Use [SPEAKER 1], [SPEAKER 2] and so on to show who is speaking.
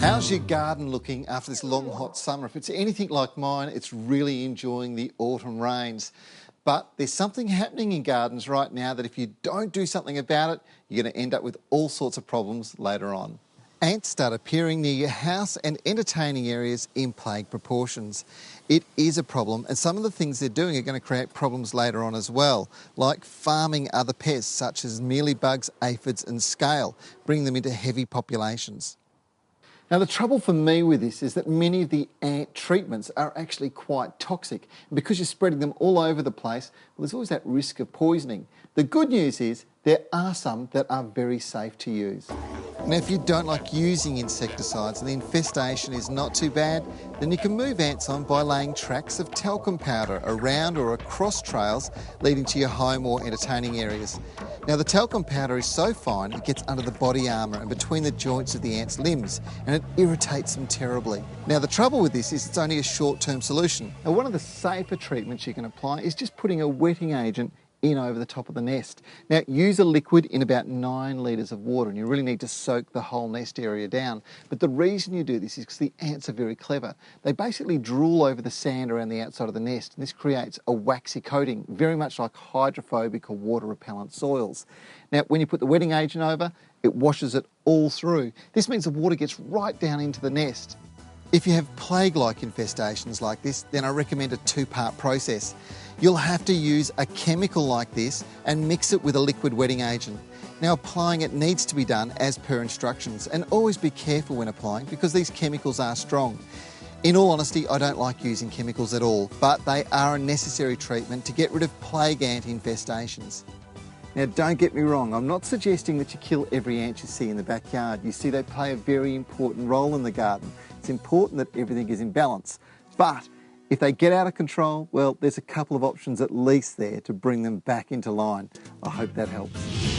[SPEAKER 1] How's your garden looking after this long hot summer? If it's anything like mine, it's really enjoying the autumn rains. But there's something happening in gardens right now that if you don't do something about it, you're going to end up with all sorts of problems later on. Ants start appearing near your house and entertaining areas in plague proportions. It is a problem, and some of the things they're doing are going to create problems later on as well, like farming other pests such as mealybugs, aphids and scale, bringing them into heavy populations. Now, the trouble for me with this is that many of the ant treatments are actually quite toxic. And because you're spreading them all over the place, well, there's always that risk of poisoning. The good news is there are some that are very safe to use. Now, if you don't like using insecticides and the infestation is not too bad, then you can move ants on by laying tracks of talcum powder around or across trails leading to your home or entertaining areas. Now, the talcum powder is so fine it gets under the body armour and between the joints of the ants' limbs, and it irritates them terribly. Now, the trouble with this is it's only a short-term solution. Now, one of the safer treatments you can apply is just putting a wetting agent in over the top of the nest. Now, use a liquid in about 9 litres of water, and you really need to soak the whole nest area down. But the reason you do this is because the ants are very clever. They basically drool over the sand around the outside of the nest, and this creates a waxy coating, very much like hydrophobic or water repellent soils. Now, when you put the wetting agent over, it washes it all through. This means the water gets right down into the nest. If you have plague-like infestations like this, then I recommend a 2-part process. You'll have to use a chemical like this and mix it with a liquid wetting agent. Now, applying it needs to be done as per instructions, and always be careful when applying because these chemicals are strong. In all honesty, I don't like using chemicals at all, but they are a necessary treatment to get rid of plague ant infestations. Now, don't get me wrong, I'm not suggesting that you kill every ant you see in the backyard. You see, they play a very important role in the garden. It's important that everything is in balance. But if they get out of control, well, there's a couple of options at least there to bring them back into line. I hope that helps.